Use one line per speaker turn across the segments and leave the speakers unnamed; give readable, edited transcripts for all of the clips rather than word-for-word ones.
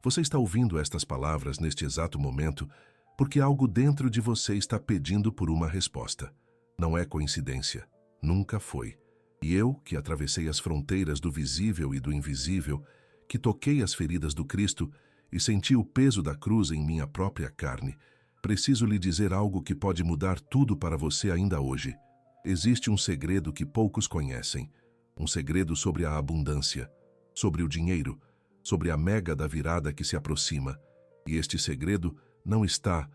Você está ouvindo estas palavras neste exato momento porque algo dentro de você está pedindo por uma resposta. Não é coincidência. Nunca foi. E eu, que atravessei as fronteiras do visível e do invisível, que toquei as feridas do Cristo e senti o peso da cruz em minha própria carne, preciso lhe dizer algo que pode mudar tudo para você ainda hoje. Existe um segredo que poucos conhecem. Um segredo sobre a abundância, sobre o dinheiro, sobre a mega da virada que se aproxima. E este segredo não está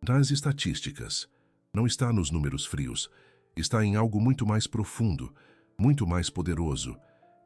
nas estatísticas, não está nos números frios, está em algo muito mais profundo, muito mais poderoso.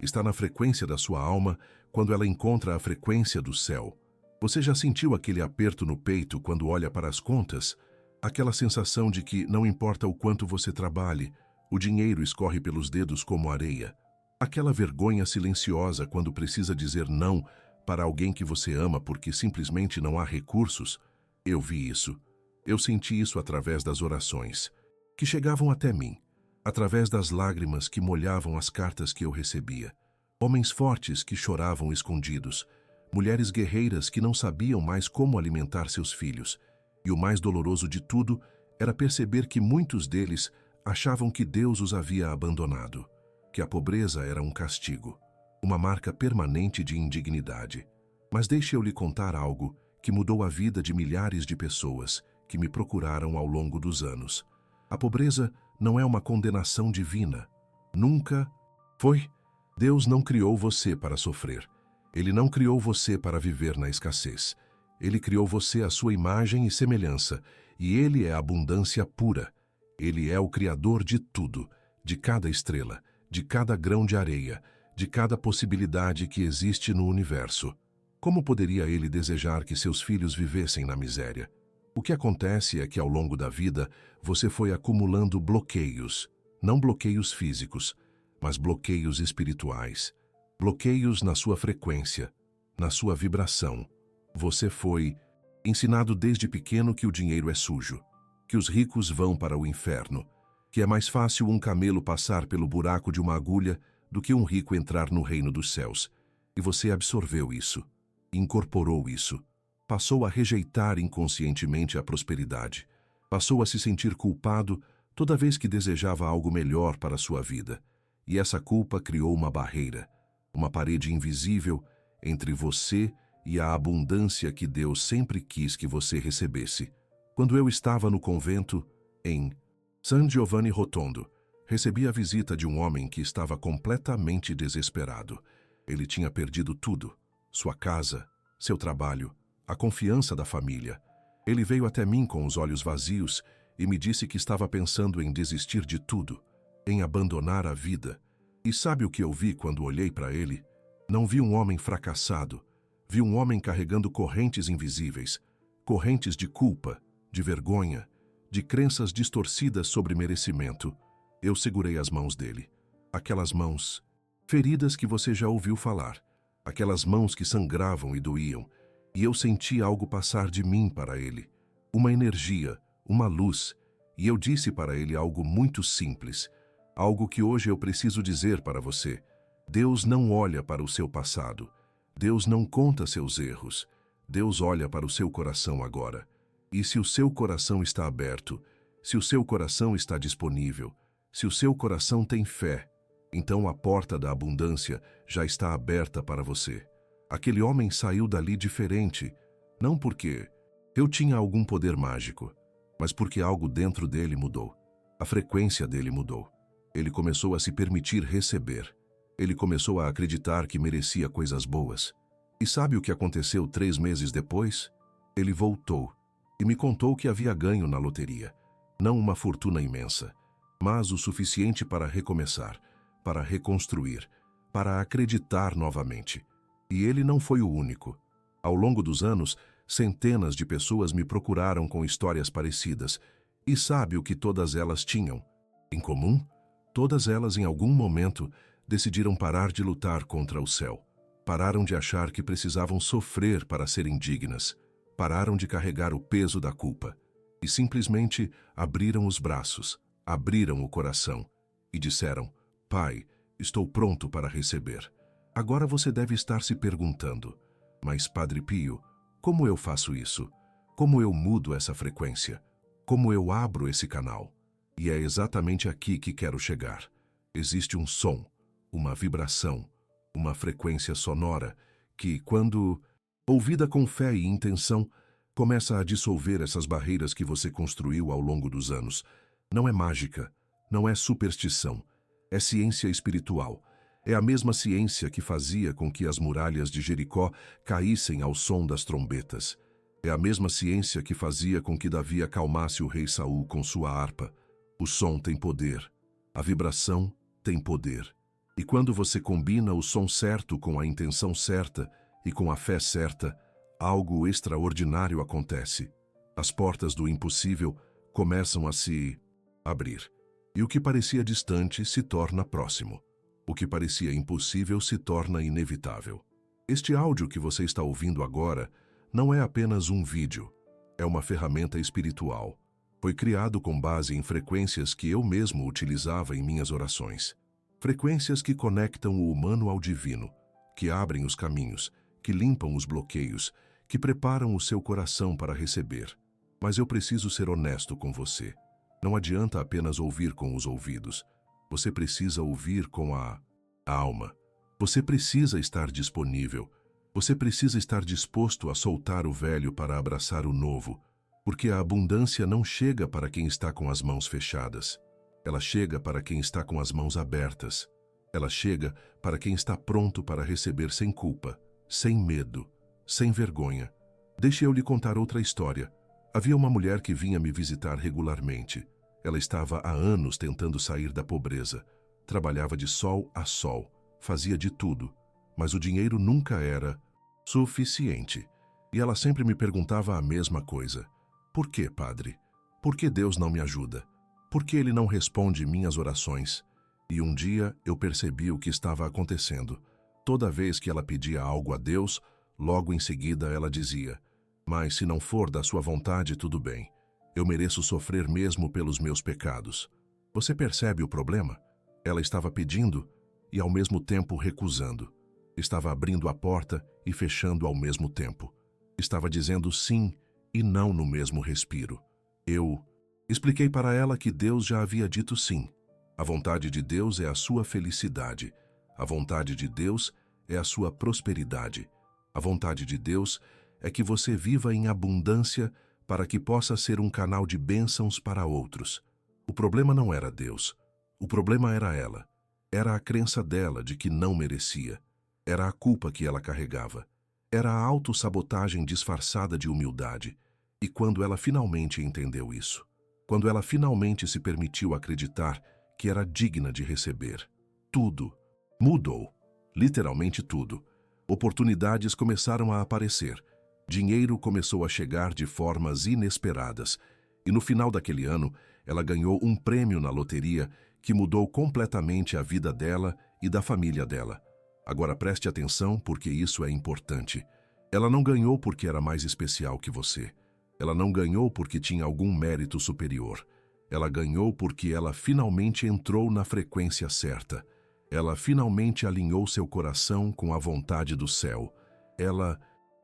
Está na frequência da sua alma quando ela encontra a frequência do céu. Você já sentiu aquele aperto no peito quando olha para as contas? Aquela sensação de que não importa o quanto você trabalhe, o dinheiro escorre pelos dedos como areia. Aquela vergonha silenciosa quando precisa dizer não para alguém que você ama porque simplesmente não há recursos. Eu vi isso. Eu senti isso através das orações, que chegavam até mim, através das lágrimas que molhavam as cartas que eu recebia. Homens fortes que choravam escondidos, mulheres guerreiras que não sabiam mais como alimentar seus filhos. E o mais doloroso de tudo era perceber que muitos deles achavam que Deus os havia abandonado, que a pobreza era um castigo, uma marca permanente de indignidade. Mas deixe eu lhe contar algo que mudou a vida de milhares de pessoas que me procuraram ao longo dos anos. A pobreza não é uma condenação divina. Nunca foi. Deus não criou você para sofrer. Ele não criou você para viver na escassez. Ele criou você à sua imagem e semelhança, e Ele é a abundância pura. Ele é o Criador de tudo, de cada estrela, de cada grão de areia, de cada possibilidade que existe no universo. Como poderia Ele desejar que seus filhos vivessem na miséria? O que acontece é que ao longo da vida você foi acumulando bloqueios, não bloqueios físicos, mas bloqueios espirituais, bloqueios na sua frequência, na sua vibração. Você foi ensinado desde pequeno que o dinheiro é sujo, que os ricos vão para o inferno, que é mais fácil um camelo passar pelo buraco de uma agulha do que um rico entrar no reino dos céus. E você absorveu isso, incorporou isso, passou a rejeitar inconscientemente a prosperidade, passou a se sentir culpado toda vez que desejava algo melhor para a sua vida. E essa culpa criou uma barreira, uma parede invisível entre você e a abundância que Deus sempre quis que você recebesse. Quando eu estava no convento, em San Giovanni Rotondo, recebi a visita de um homem que estava completamente desesperado. Ele tinha perdido tudo: sua casa, seu trabalho, a confiança da família. Ele veio até mim com os olhos vazios e me disse que estava pensando em desistir de tudo, em abandonar a vida. E sabe o que eu vi quando olhei para ele? Não vi um homem fracassado. Vi um homem carregando correntes invisíveis, correntes de culpa, de vergonha, de crenças distorcidas sobre merecimento. Eu segurei as mãos dele. Aquelas mãos, feridas que você já ouviu falar. Aquelas mãos que sangravam e doíam. E eu senti algo passar de mim para ele. Uma energia, uma luz. E eu disse para ele algo muito simples. Algo que hoje eu preciso dizer para você. Deus não olha para o seu passado. Deus não conta seus erros. Deus olha para o seu coração agora. E se o seu coração está aberto, se o seu coração está disponível, se o seu coração tem fé, então a porta da abundância já está aberta para você. Aquele homem saiu dali diferente, não porque eu tinha algum poder mágico, mas porque algo dentro dele mudou. A frequência dele mudou. Ele começou a se permitir receber. Ele começou a acreditar que merecia coisas boas. E sabe o que aconteceu 3 meses depois? Ele voltou e me contou que havia ganho na loteria. Não uma fortuna imensa, mas o suficiente para recomeçar, para reconstruir, para acreditar novamente. E ele não foi o único. Ao longo dos anos, centenas de pessoas me procuraram com histórias parecidas. E sabe o que todas elas tinham em comum? Todas elas, em algum momento, decidiram parar de lutar contra o céu. Pararam de achar que precisavam sofrer para serem dignas. Pararam de carregar o peso da culpa. E simplesmente abriram os braços, abriram o coração e disseram: Pai, estou pronto para receber. Agora você deve estar se perguntando: Mas, Padre Pio, como eu faço isso? Como eu mudo essa frequência? Como eu abro esse canal? E é exatamente aqui que quero chegar. Existe um som, uma vibração, uma frequência sonora que, quando ouvida com fé e intenção, começa a dissolver essas barreiras que você construiu ao longo dos anos. Não é mágica, não é superstição, é ciência espiritual. É a mesma ciência que fazia com que as muralhas de Jericó caíssem ao som das trombetas. É a mesma ciência que fazia com que Davi acalmasse o rei Saul com sua harpa. O som tem poder, a vibração tem poder. E quando você combina o som certo com a intenção certa e com a fé certa, algo extraordinário acontece. As portas do impossível começam a se abrir. E o que parecia distante se torna próximo. O que parecia impossível se torna inevitável. Este áudio que você está ouvindo agora não é apenas um vídeo, é uma ferramenta espiritual. Foi criado com base em frequências que eu mesmo utilizava em minhas orações. Frequências que conectam o humano ao divino, que abrem os caminhos, que limpam os bloqueios, que preparam o seu coração para receber. Mas eu preciso ser honesto com você. Não adianta apenas ouvir com os ouvidos. Você precisa ouvir com a alma. Você precisa estar disponível. Você precisa estar disposto a soltar o velho para abraçar o novo, porque a abundância não chega para quem está com as mãos fechadas. Ela chega para quem está com as mãos abertas. Ela chega para quem está pronto para receber sem culpa, sem medo, sem vergonha. Deixe eu lhe contar outra história. Havia uma mulher que vinha me visitar regularmente. Ela estava há anos tentando sair da pobreza. Trabalhava de sol a sol, fazia de tudo, mas o dinheiro nunca era suficiente. E ela sempre me perguntava a mesma coisa. Por que, padre? Por que Deus não me ajuda? Por que Ele não responde minhas orações? E um dia eu percebi o que estava acontecendo. Toda vez que ela pedia algo a Deus, logo em seguida ela dizia: mas se não for da sua vontade, tudo bem. Eu mereço sofrer mesmo pelos meus pecados. Você percebe o problema? Ela estava pedindo e ao mesmo tempo recusando. Estava abrindo a porta e fechando ao mesmo tempo. Estava dizendo sim e não no mesmo respiro. Eu expliquei para ela que Deus já havia dito sim. A vontade de Deus é a sua felicidade. A vontade de Deus é a sua prosperidade. A vontade de Deus é que você viva em abundância para que possa ser um canal de bênçãos para outros. O problema não era Deus. O problema era ela. Era a crença dela de que não merecia. Era a culpa que ela carregava. Era a autossabotagem disfarçada de humildade. E quando ela finalmente entendeu isso, quando ela finalmente se permitiu acreditar que era digna de receber, tudo mudou. Literalmente tudo. Oportunidades começaram a aparecer. Dinheiro começou a chegar de formas inesperadas. E no final daquele ano, ela ganhou um prêmio na loteria que mudou completamente a vida dela e da família dela. Agora preste atenção, porque isso é importante. Ela não ganhou porque era mais especial que você. Ela não ganhou porque tinha algum mérito superior. Ela ganhou porque ela finalmente entrou na frequência certa. Ela finalmente alinhou seu coração com a vontade do céu. Ela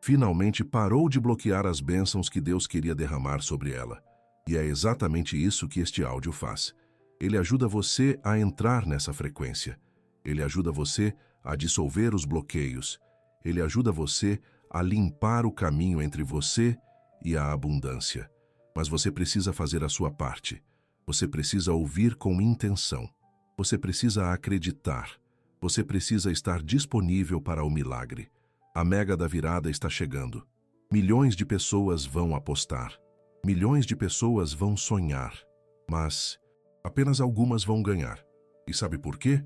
finalmente parou de bloquear as bênçãos que Deus queria derramar sobre ela. E é exatamente isso que este áudio faz. Ele ajuda você a entrar nessa frequência. Ele ajuda você a dissolver os bloqueios. Ele ajuda você a limpar o caminho entre você e a abundância. Mas você precisa fazer a sua parte. Você precisa ouvir com intenção. Você precisa acreditar. Você precisa estar disponível para o milagre. A mega da virada está chegando. Milhões de pessoas vão apostar. Milhões de pessoas vão sonhar. Mas apenas algumas vão ganhar. E sabe por quê?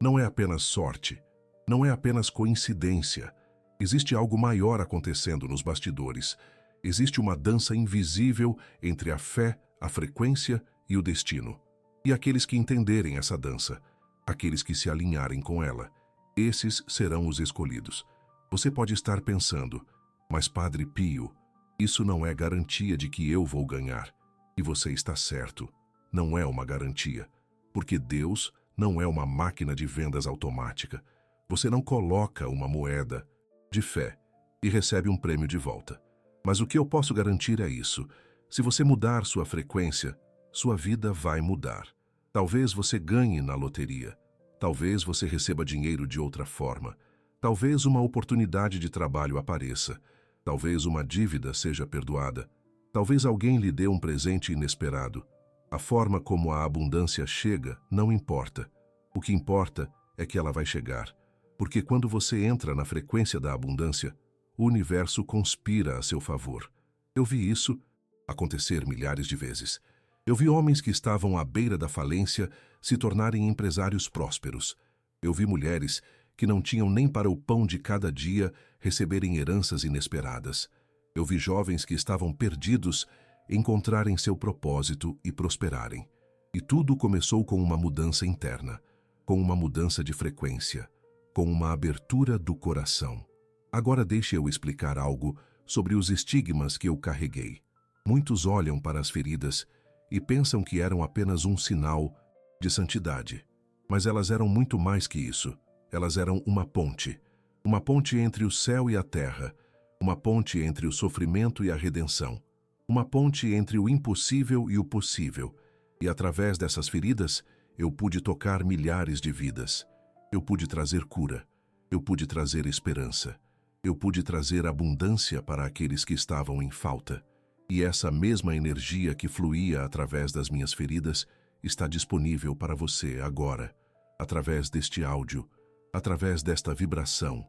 Não é apenas sorte. Não é apenas coincidência. Existe algo maior acontecendo nos bastidores. Existe uma dança invisível entre a fé, a frequência e o destino. E aqueles que entenderem essa dança, aqueles que se alinharem com ela, esses serão os escolhidos. Você pode estar pensando, mas Padre Pio, isso não é garantia de que eu vou ganhar. E você está certo, não é uma garantia, porque Deus não é uma máquina de vendas automática. Você não coloca uma moeda de fé e recebe um prêmio de volta. Mas o que eu posso garantir é isso: se você mudar sua frequência, sua vida vai mudar. Talvez você ganhe na loteria. Talvez você receba dinheiro de outra forma. Talvez uma oportunidade de trabalho apareça. Talvez uma dívida seja perdoada. Talvez alguém lhe dê um presente inesperado. A forma como a abundância chega não importa. O que importa é que ela vai chegar. Porque quando você entra na frequência da abundância, o universo conspira a seu favor. Eu vi isso acontecer milhares de vezes. Eu vi homens que estavam à beira da falência se tornarem empresários prósperos. Eu vi mulheres que não tinham nem para o pão de cada dia receberem heranças inesperadas. Eu vi jovens que estavam perdidos encontrarem seu propósito e prosperarem. E tudo começou com uma mudança interna, com uma mudança de frequência, com uma abertura do coração. Agora deixe eu explicar algo sobre os estigmas que eu carreguei. Muitos olham para as feridas e pensam que eram apenas um sinal de santidade. Mas elas eram muito mais que isso. Elas eram uma ponte entre o céu e a terra, uma ponte entre o sofrimento e a redenção, uma ponte entre o impossível e o possível. E através dessas feridas, eu pude tocar milhares de vidas. Eu pude trazer cura. Eu pude trazer esperança. Eu pude trazer abundância para aqueles que estavam em falta. E essa mesma energia que fluía através das minhas feridas está disponível para você agora, através deste áudio, através desta vibração,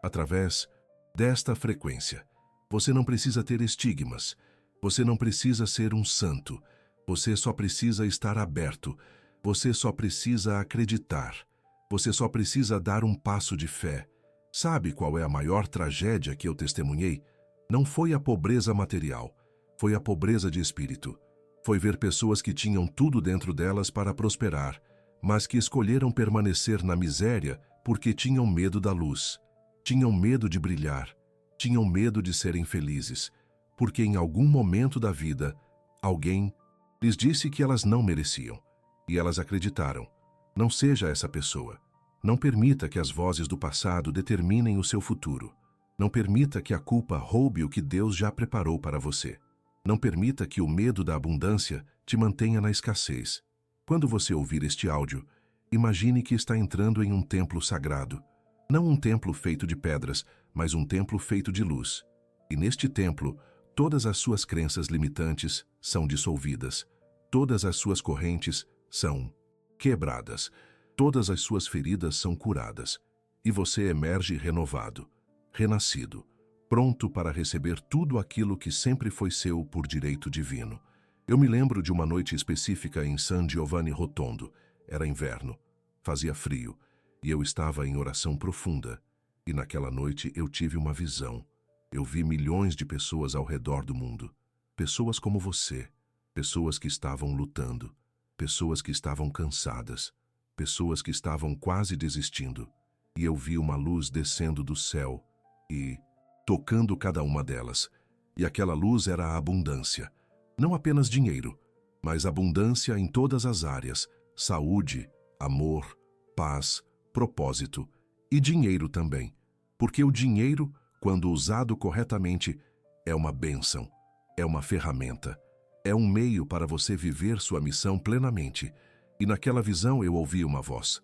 através desta frequência. Você não precisa ter estigmas. Você não precisa ser um santo. Você só precisa estar aberto. Você só precisa acreditar. Você só precisa dar um passo de fé. Sabe qual é a maior tragédia que eu testemunhei? Não foi a pobreza material. Foi a pobreza de espírito. Foi ver pessoas que tinham tudo dentro delas para prosperar, mas que escolheram permanecer na miséria porque tinham medo da luz. Tinham medo de brilhar. Tinham medo de serem felizes, porque em algum momento da vida, alguém lhes disse que elas não mereciam. E elas acreditaram. Não seja essa pessoa. Não permita que as vozes do passado determinem o seu futuro. Não permita que a culpa roube o que Deus já preparou para você. Não permita que o medo da abundância te mantenha na escassez. Quando você ouvir este áudio, imagine que está entrando em um templo sagrado. Não um templo feito de pedras, mas um templo feito de luz. E neste templo, todas as suas crenças limitantes são dissolvidas. Todas as suas correntes são quebradas. Todas as suas feridas são curadas. E você emerge renovado, renascido, pronto para receber tudo aquilo que sempre foi seu por direito divino. Eu me lembro de uma noite específica em San Giovanni Rotondo. Era inverno, fazia frio, e eu estava em oração profunda. E naquela noite eu tive uma visão. Eu vi milhões de pessoas ao redor do mundo. Pessoas como você. Pessoas que estavam lutando. Pessoas que estavam cansadas. Pessoas que estavam quase desistindo. E eu vi uma luz descendo do céu e tocando cada uma delas. E aquela luz era a abundância. Não apenas dinheiro, mas abundância em todas as áreas. Saúde, amor, paz, propósito e dinheiro também. Porque o dinheiro, quando usado corretamente, é uma bênção, é uma ferramenta, é um meio para você viver sua missão plenamente. E naquela visão eu ouvi uma voz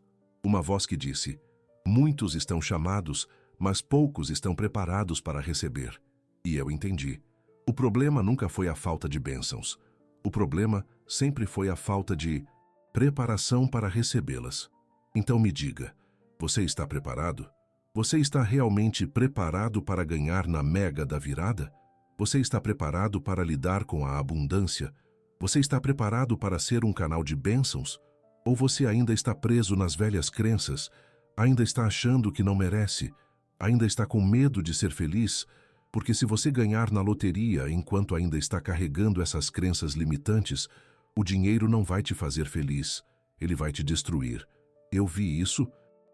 que disse: muitos estão chamados, mas poucos estão preparados para receber. E eu entendi. O problema nunca foi a falta de bênçãos. O problema sempre foi a falta de preparação para recebê-las. Então me diga, você está preparado? Você está realmente preparado para ganhar na mega da virada? Você está preparado para lidar com a abundância? Você está preparado para ser um canal de bênçãos? Ou você ainda está preso nas velhas crenças? Ainda está achando que não merece? Ainda está com medo de ser feliz? Porque se você ganhar na loteria enquanto ainda está carregando essas crenças limitantes, o dinheiro não vai te fazer feliz. Ele vai te destruir. Eu vi isso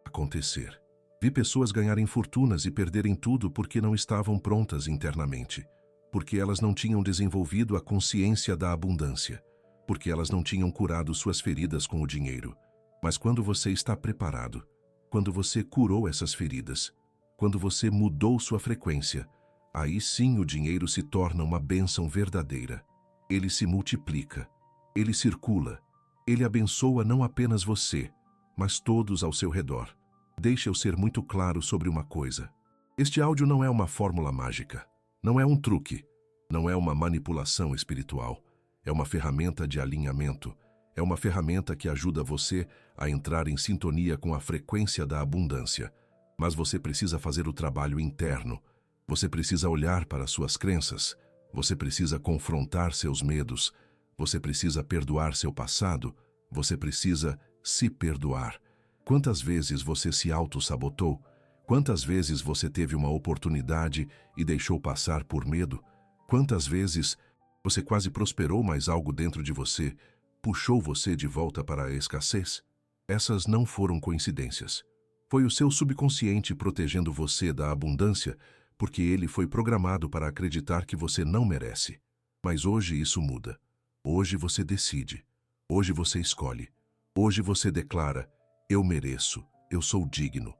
acontecer. Vi pessoas ganharem fortunas e perderem tudo porque não estavam prontas internamente. Porque elas não tinham desenvolvido a consciência da abundância. Porque elas não tinham curado suas feridas com o dinheiro. Mas quando você está preparado, quando você curou essas feridas, quando você mudou sua frequência, Aí sim o dinheiro se torna uma bênção verdadeira. Ele se multiplica, ele circula, ele abençoa não apenas você, mas todos ao seu redor. Deixe eu ser muito claro sobre uma coisa. Este áudio não é uma fórmula mágica, não é um truque, não é uma manipulação espiritual, é uma ferramenta de alinhamento, é uma ferramenta que ajuda você a entrar em sintonia com a frequência da abundância. Mas você precisa fazer o trabalho interno, você precisa olhar para suas crenças, você precisa confrontar seus medos, você precisa perdoar seu passado, você precisa se perdoar. Quantas vezes você se auto-sabotou? Quantas vezes você teve uma oportunidade e deixou passar por medo? Quantas vezes você quase prosperou, mas algo dentro de você puxou você de volta para a escassez? Essas não foram coincidências. Foi o seu subconsciente protegendo você da abundância, porque ele foi programado para acreditar que você não merece. Mas hoje isso muda. Hoje você decide. Hoje você escolhe. Hoje você declara: eu mereço, eu sou digno,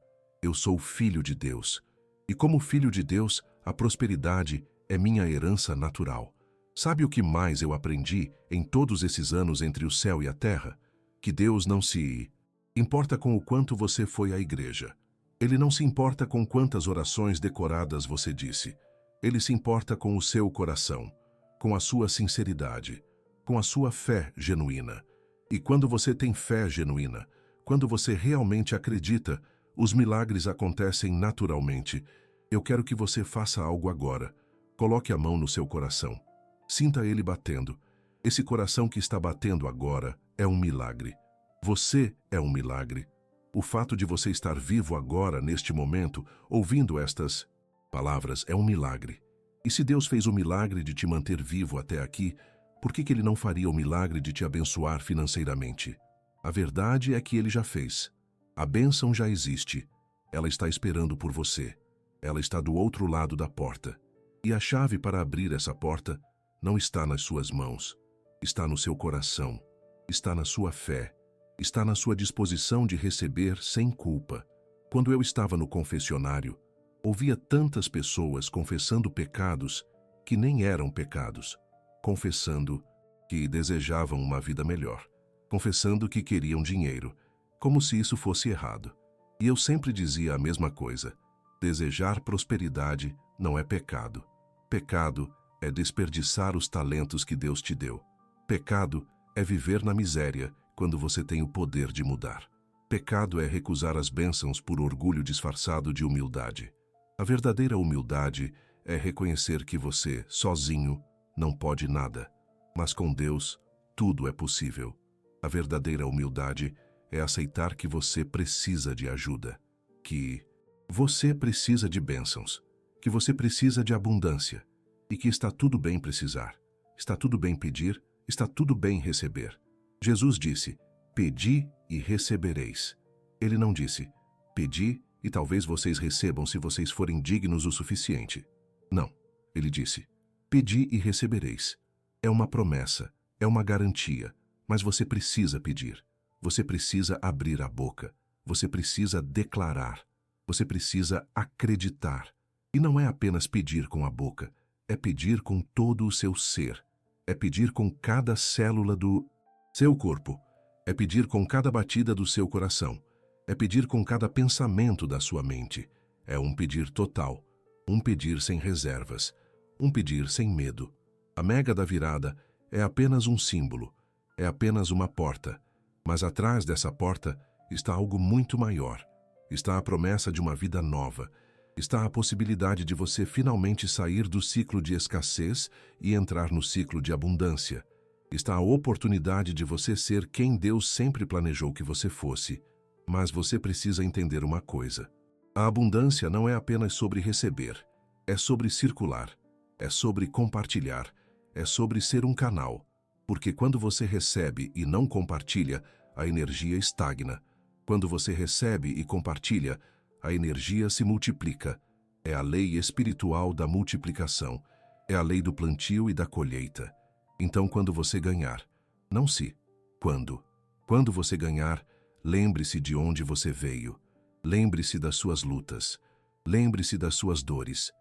eu sou filho de Deus. E como filho de Deus, a prosperidade é minha herança natural. Sabe o que mais eu aprendi em todos esses anos entre o céu e a terra? Que Deus não se importa com o quanto você foi à igreja. Ele não se importa com quantas orações decoradas você disse. Ele se importa com o seu coração, com a sua sinceridade, com a sua fé genuína. E quando você tem fé genuína, quando você realmente acredita, os milagres acontecem naturalmente. Eu quero que você faça algo agora. Coloque a mão no seu coração. Sinta ele batendo. Esse coração que está batendo agora é um milagre. Você é um milagre. O fato de você estar vivo agora, neste momento, ouvindo estas palavras, é um milagre. E se Deus fez o milagre de te manter vivo até aqui, por que Ele não faria o milagre de te abençoar financeiramente? A verdade é que Ele já fez. A bênção já existe. Ela está esperando por você. Ela está do outro lado da porta. E a chave para abrir essa porta não está nas suas mãos. Está no seu coração. Está na sua fé. Está na sua disposição de receber sem culpa. Quando eu estava no confessionário, ouvia tantas pessoas confessando pecados que nem eram pecados, confessando que desejavam uma vida melhor, confessando que queriam dinheiro, como se isso fosse errado. E eu sempre dizia a mesma coisa: desejar prosperidade não é pecado. Pecado é desperdiçar os talentos que Deus te deu. Pecado é viver na miséria quando você tem o poder de mudar. Pecado é recusar as bênçãos por orgulho disfarçado de humildade. A verdadeira humildade é reconhecer que você, sozinho, não pode nada, mas com Deus, tudo é possível. A verdadeira humildade é aceitar que você precisa de ajuda, que você precisa de bênçãos, que você precisa de abundância e que está tudo bem precisar, está tudo bem pedir, está tudo bem receber. Jesus disse: pedi e recebereis. Ele não disse: pedi e talvez vocês recebam se vocês forem dignos o suficiente. Não, ele disse: pedi e recebereis. É uma promessa, é uma garantia, mas você precisa pedir. Você precisa abrir a boca. Você precisa declarar. Você precisa acreditar. E não é apenas pedir com a boca, é pedir com todo o seu ser. É pedir com cada célula do seu corpo. É pedir com cada batida do seu coração. É pedir com cada pensamento da sua mente. É um pedir total. Um pedir sem reservas. Um pedir sem medo. A mega da virada é apenas um símbolo. É apenas uma porta. Mas atrás dessa porta está algo muito maior. Está a promessa de uma vida nova. Está a possibilidade de você finalmente sair do ciclo de escassez e entrar no ciclo de abundância. Está a oportunidade de você ser quem Deus sempre planejou que você fosse. Mas você precisa entender uma coisa. A abundância não é apenas sobre receber. É sobre circular. É sobre compartilhar. É sobre ser um canal. Porque quando você recebe e não compartilha, a energia estagna. Quando você recebe e compartilha, a energia se multiplica. É a lei espiritual da multiplicação. É a lei do plantio e da colheita. Então, quando você ganhar, não se, quando. Quando você ganhar, lembre-se de onde você veio. Lembre-se das suas lutas. Lembre-se das suas dores.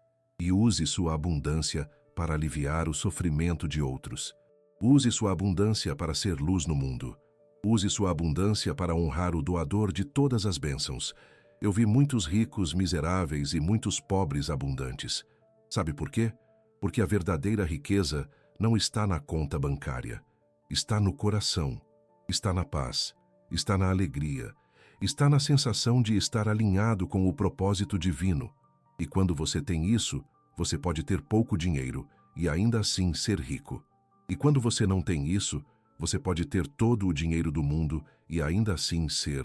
e use sua abundância para aliviar o sofrimento de outros. Use sua abundância para ser luz no mundo. Use sua abundância para honrar o doador de todas as bênçãos. Eu vi muitos ricos miseráveis e muitos pobres abundantes. Sabe por quê? Porque a verdadeira riqueza não está na conta bancária. Está no coração, está na paz, está na alegria, está na sensação de estar alinhado com o propósito divino. E quando você tem isso, você pode ter pouco dinheiro e ainda assim ser rico. E quando você não tem isso, você pode ter todo o dinheiro do mundo e ainda assim ser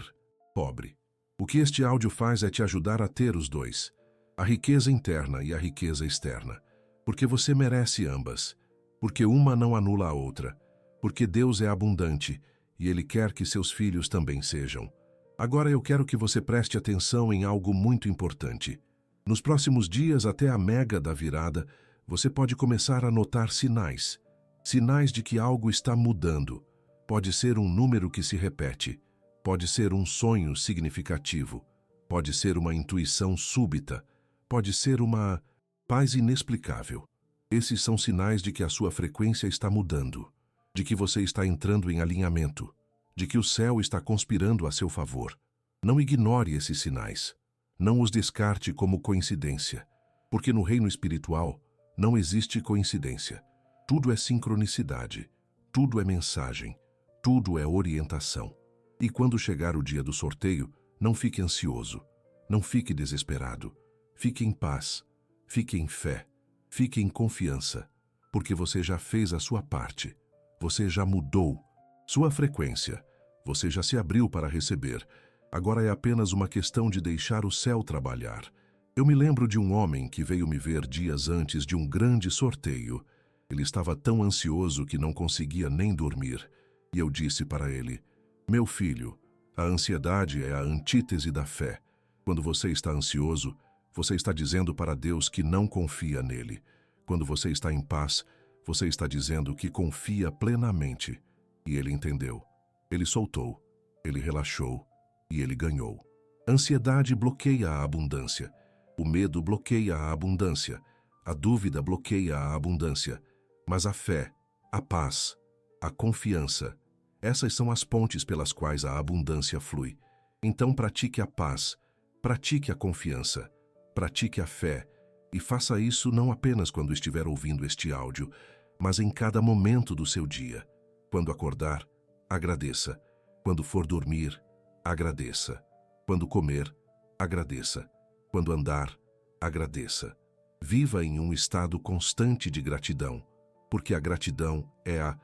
pobre. O que este áudio faz é te ajudar a ter os dois, a riqueza interna e a riqueza externa, porque você merece ambas, porque uma não anula a outra, porque Deus é abundante e Ele quer que seus filhos também sejam. Agora eu quero que você preste atenção em algo muito importante. Nos próximos dias, até a mega da virada, você pode começar a notar sinais. Sinais de que algo está mudando. Pode ser um número que se repete. Pode ser um sonho significativo. Pode ser uma intuição súbita. Pode ser uma paz inexplicável. Esses são sinais de que a sua frequência está mudando, de que você está entrando em alinhamento, de que o céu está conspirando a seu favor. Não ignore esses sinais. Não os descarte como coincidência, porque no reino espiritual não existe coincidência. Tudo é sincronicidade, tudo é mensagem, tudo é orientação. E quando chegar o dia do sorteio, não fique ansioso, não fique desesperado. Fique em paz, fique em fé, fique em confiança, porque você já fez a sua parte, você já mudou sua frequência, você já se abriu para receber. Agora é apenas uma questão de deixar o céu trabalhar. Eu me lembro de um homem que veio me ver dias antes de um grande sorteio. Ele estava tão ansioso que não conseguia nem dormir. E eu disse para ele: meu filho, a ansiedade é a antítese da fé. Quando você está ansioso, você está dizendo para Deus que não confia nele. Quando você está em paz, você está dizendo que confia plenamente. E ele entendeu. Ele soltou. Ele relaxou. E ele ganhou. Ansiedade bloqueia a abundância. O medo bloqueia a abundância. A dúvida bloqueia a abundância. Mas a fé, a paz, a confiança, essas são as pontes pelas quais a abundância flui. Então pratique a paz, pratique a confiança, pratique a fé e faça isso não apenas quando estiver ouvindo este áudio, mas em cada momento do seu dia. Quando acordar, agradeça. Quando for dormir, agradeça. Quando comer, agradeça. Quando andar, agradeça. Viva em um estado constante de gratidão, porque a gratidão é a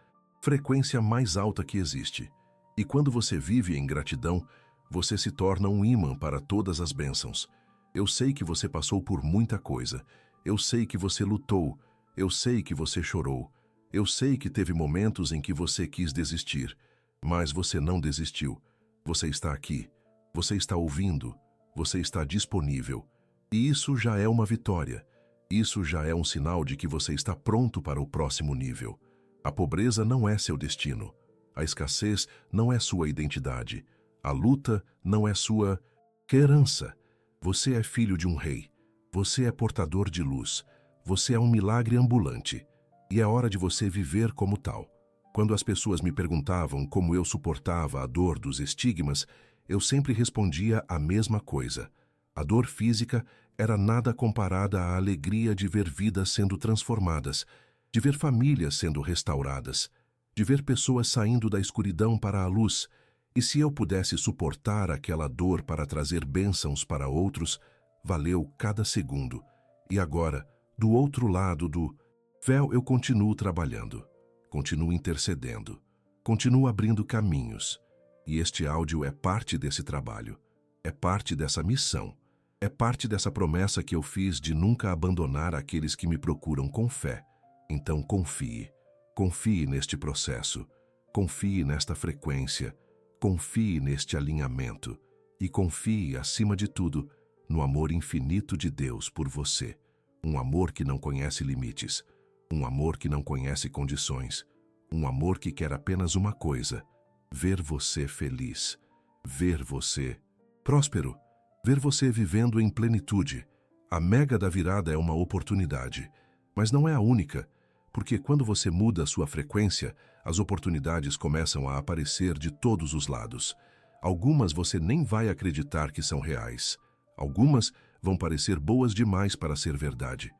frequência mais alta que existe. E quando você vive em gratidão, você se torna um ímã para todas as bênçãos. Eu sei que você passou por muita coisa. Eu sei que você lutou. Eu sei que você chorou. Eu sei que teve momentos em que você quis desistir, mas você não desistiu. Você está aqui. Você está ouvindo. Você está disponível. E isso já é uma vitória. Isso já é um sinal de que você está pronto para o próximo nível. A pobreza não é seu destino. A escassez não é sua identidade. A luta não é sua herança. Você é filho de um rei. Você é portador de luz. Você é um milagre ambulante. E é hora de você viver como tal. Quando as pessoas me perguntavam como eu suportava a dor dos estigmas, eu sempre respondia a mesma coisa. A dor física era nada comparada à alegria de ver vidas sendo transformadas, de ver famílias sendo restauradas, de ver pessoas saindo da escuridão para a luz. E se eu pudesse suportar aquela dor para trazer bênçãos para outros, valeu cada segundo. E agora, do outro lado do véu, eu continuo trabalhando, continuo intercedendo, continuo abrindo caminhos. E este áudio é parte desse trabalho, é parte dessa missão. É parte dessa promessa que eu fiz de nunca abandonar aqueles que me procuram com fé. Então confie. Confie neste processo. Confie nesta frequência. Confie neste alinhamento. E confie, acima de tudo, no amor infinito de Deus por você. Um amor que não conhece limites. Um amor que não conhece condições. Um amor que quer apenas uma coisa: ver você feliz. Ver você próspero. Ver você vivendo em plenitude, A mega da virada é uma oportunidade, mas não é a única, porque quando você muda a sua frequência, as oportunidades começam a aparecer de todos os lados. Algumas você nem vai acreditar que são reais. Algumas vão parecer boas demais para ser verdade.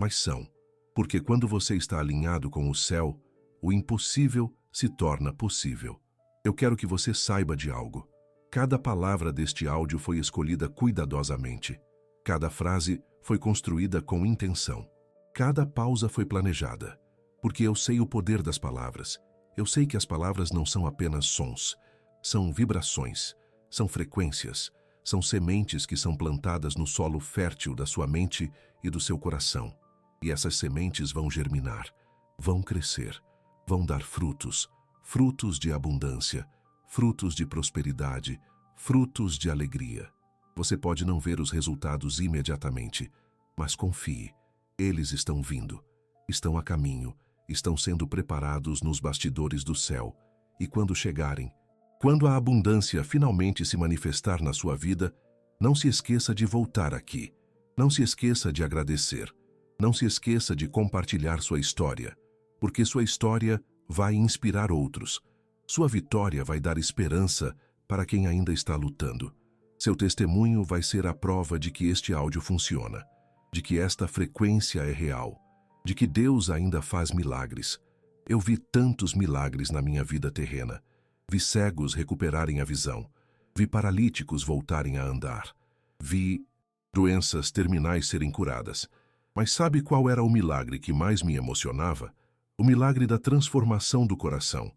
Mas são, porque quando você está alinhado com o céu, o impossível se torna possível. Eu quero que você saiba de algo. Cada palavra deste áudio foi escolhida cuidadosamente. Cada frase foi construída com intenção. Cada pausa foi planejada. Porque eu sei o poder das palavras. Eu sei que as palavras não são apenas sons. São vibrações, são frequências, são sementes que são plantadas no solo fértil da sua mente e do seu coração. E essas sementes vão germinar, vão crescer, vão dar frutos, frutos de abundância, frutos de prosperidade, frutos de alegria. Você pode não ver os resultados imediatamente, mas confie, eles estão vindo, estão a caminho, estão sendo preparados nos bastidores do céu, e quando chegarem, quando a abundância finalmente se manifestar na sua vida, não se esqueça de voltar aqui, não se esqueça de agradecer, não se esqueça de compartilhar sua história, porque sua história vai inspirar outros, sua vitória vai dar esperança para quem ainda está lutando. Seu testemunho vai ser a prova de que este áudio funciona, de que esta frequência é real, de que Deus ainda faz milagres. Eu vi tantos milagres na minha vida terrena. Vi cegos recuperarem a visão. Vi paralíticos voltarem a andar. Vi doenças terminais serem curadas. Mas sabe qual era o milagre que mais me emocionava? O milagre da transformação do coração.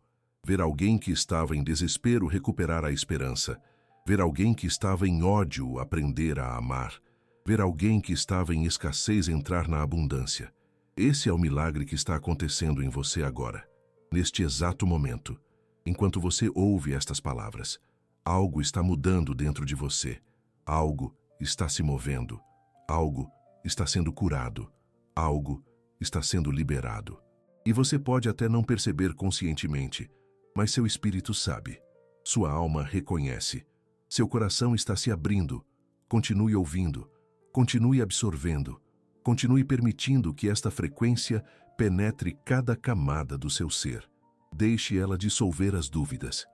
Ver alguém que estava em desespero recuperar a esperança. Ver alguém que estava em ódio aprender a amar. Ver alguém que estava em escassez entrar na abundância. Esse é o milagre que está acontecendo em você agora, neste exato momento. Enquanto você ouve estas palavras, algo está mudando dentro de você. Algo está se movendo. Algo está sendo curado. Algo está sendo liberado. E você pode até não perceber conscientemente, mas seu espírito sabe. Sua alma reconhece. Seu coração está se abrindo. Continue ouvindo. Continue absorvendo. Continue permitindo que esta frequência penetre cada camada do seu ser. Deixe ela dissolver as dúvidas.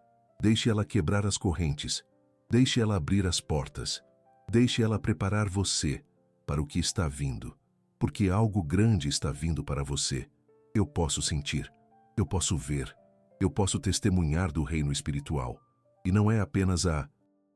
Deixe ela quebrar as correntes. Deixe ela abrir as portas. Deixe ela preparar você para o que está vindo. Porque algo grande está vindo para você. Eu posso sentir. Eu posso ver. Eu posso testemunhar do reino espiritual. E não é apenas a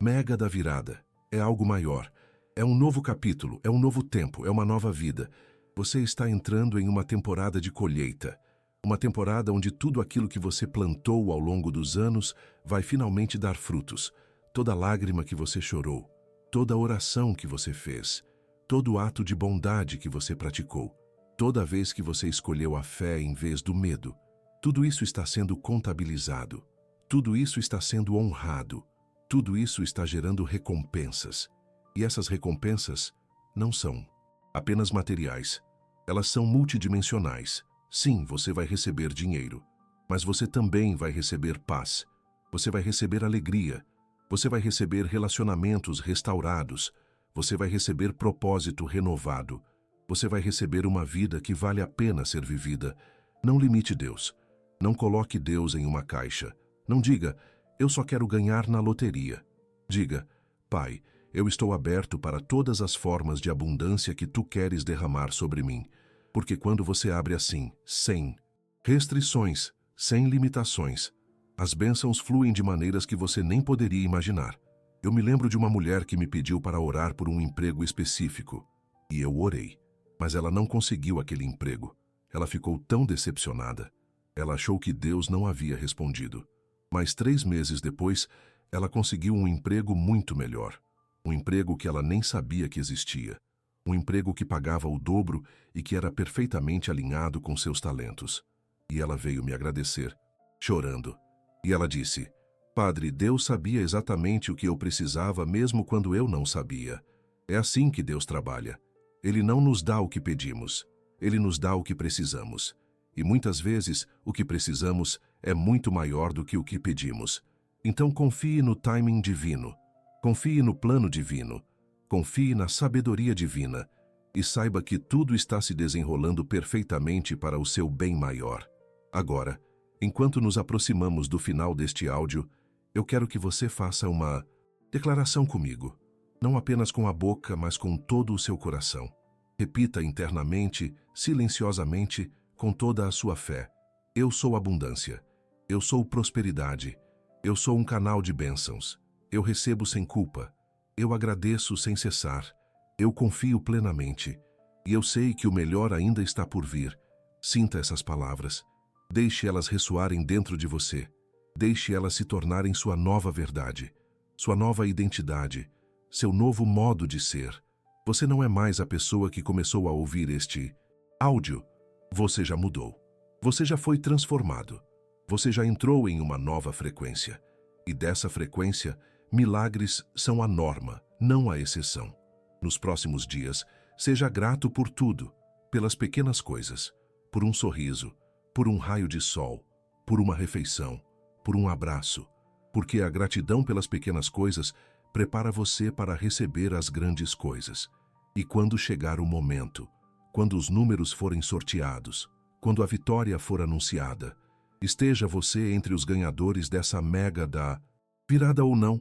mega da virada. É algo maior. É um novo capítulo, é um novo tempo, é uma nova vida. Você está entrando em uma temporada de colheita. Uma temporada onde tudo aquilo que você plantou ao longo dos anos vai finalmente dar frutos. Toda lágrima que você chorou, toda oração que você fez, todo ato de bondade que você praticou, toda vez que você escolheu a fé em vez do medo, tudo isso está sendo contabilizado. Tudo isso está sendo honrado. Tudo isso está gerando recompensas. E essas recompensas não são apenas materiais. Elas são multidimensionais. Sim, você vai receber dinheiro, mas você também vai receber paz. Você vai receber alegria. Você vai receber relacionamentos restaurados. Você vai receber propósito renovado. Você vai receber uma vida que vale a pena ser vivida. Não limite Deus. Não coloque Deus em uma caixa. Não diga, eu só quero ganhar na loteria. Diga, Pai, eu estou aberto para todas as formas de abundância que Tu queres derramar sobre mim, porque quando você abre assim, sem restrições, sem limitações, as bênçãos fluem de maneiras que você nem poderia imaginar. Eu me lembro de uma mulher que me pediu para orar por um emprego específico, e eu orei, mas ela não conseguiu aquele emprego. Ela ficou tão decepcionada. Ela achou que Deus não havia respondido. Mas 3 meses depois, ela conseguiu um emprego muito melhor. Um emprego que ela nem sabia que existia. Um emprego que pagava o dobro e que era perfeitamente alinhado com seus talentos. E ela veio me agradecer, chorando. E ela disse, Padre, Deus sabia exatamente o que eu precisava mesmo quando eu não sabia. É assim que Deus trabalha. Ele não nos dá o que pedimos. Ele nos dá o que precisamos. E muitas vezes o que precisamos é muito maior do que o que pedimos. Então confie no timing divino. Confie no plano divino. Confie na sabedoria divina. e saiba que tudo está se desenrolando perfeitamente para o seu bem maior. Agora, enquanto nos aproximamos do final deste áudio, eu quero que você faça uma declaração comigo, não apenas com a boca, mas com todo o seu coração. Repita internamente, silenciosamente, com toda a sua fé. Eu sou abundância. Eu sou prosperidade. Eu sou um canal de bênçãos. Eu recebo sem culpa. Eu agradeço sem cessar. Eu confio plenamente. E eu sei que o melhor ainda está por vir. Sinta essas palavras. Deixe elas ressoarem dentro de você. Deixe elas se tornarem sua nova verdade, sua nova identidade, seu novo modo de ser. Você não é mais a pessoa que começou a ouvir este áudio. Você já mudou. Você já foi transformado. Você já entrou em uma nova frequência. E dessa frequência, milagres são a norma, não a exceção. Nos próximos dias, seja grato por tudo, pelas pequenas coisas, por um sorriso, por um raio de sol, por uma refeição, por um abraço, porque a gratidão pelas pequenas coisas prepara você para receber as grandes coisas. E quando chegar o momento, quando os números forem sorteados, quando a vitória for anunciada, esteja você entre os ganhadores dessa mega da virada ou não,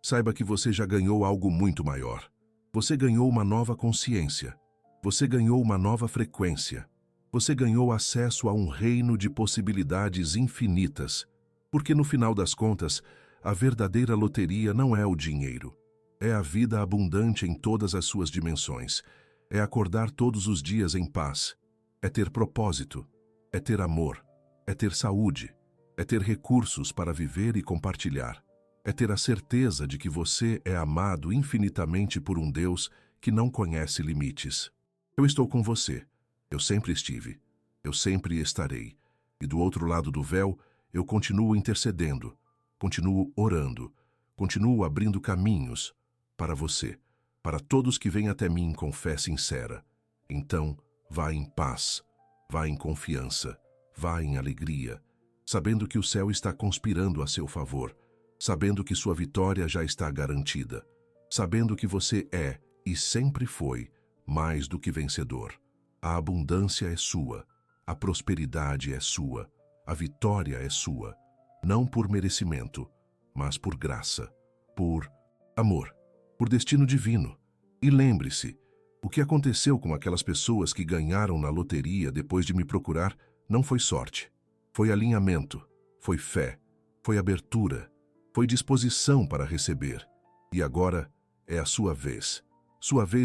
saiba que você já ganhou algo muito maior. Você ganhou uma nova consciência. Você ganhou uma nova frequência. Você ganhou acesso a um reino de possibilidades infinitas. Porque no final das contas, a verdadeira loteria não é o dinheiro. É a vida abundante em todas as suas dimensões. É acordar todos os dias em paz. É ter propósito. É ter amor. É ter saúde. É ter recursos para viver e compartilhar. É ter a certeza de que você é amado infinitamente por um Deus que não conhece limites. Eu estou com você. Eu sempre estive. Eu sempre estarei. E do outro lado do véu, eu continuo intercedendo, continuo orando, continuo abrindo caminhos para você, para todos que vêm até mim com fé sincera. Então, vá em paz, vá em confiança, vá em alegria, sabendo que o céu está conspirando a seu favor, sabendo que sua vitória já está garantida, sabendo que você é e sempre foi mais do que vencedor. A abundância é sua, a prosperidade é sua, a vitória é sua, não por merecimento, mas por graça, por amor, por destino divino. E lembre-se, o que aconteceu com aquelas pessoas que ganharam na loteria depois de me procurar não foi sorte, foi alinhamento, foi fé, foi abertura, foi disposição para receber. E agora é a sua vez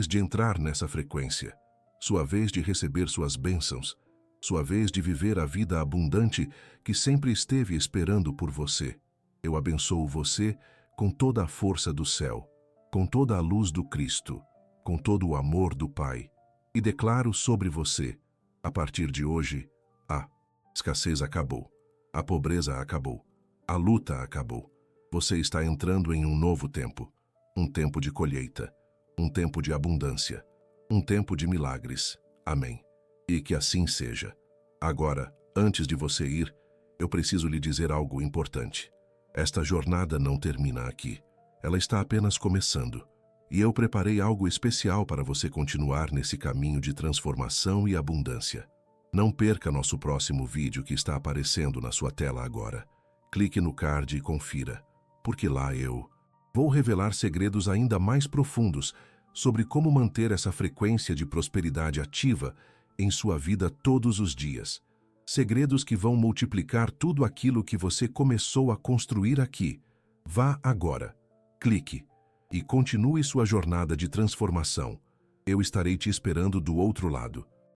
de entrar nessa frequência, sua vez de receber suas bênçãos, sua vez de viver a vida abundante que sempre esteve esperando por você. Eu abençoo você com toda a força do céu, com toda a luz do Cristo, com todo o amor do Pai, e declaro sobre você, a partir de hoje, a escassez acabou, a pobreza acabou, a luta acabou. Você está entrando em um novo tempo, um tempo de colheita, um tempo de abundância, um tempo de milagres. Amém. E que assim seja. Agora, antes de você ir, eu preciso lhe dizer algo importante. Esta jornada não termina aqui. Ela está apenas começando. E eu preparei algo especial para você continuar nesse caminho de transformação e abundância. Não perca nosso próximo vídeo que está aparecendo na sua tela agora. Clique no card e confira, porque lá eu vou revelar segredos ainda mais profundos sobre como manter essa frequência de prosperidade ativa em sua vida todos os dias. Segredos que vão multiplicar tudo aquilo que você começou a construir aqui. Vá agora, clique e continue sua jornada de transformação. Eu estarei te esperando do outro lado.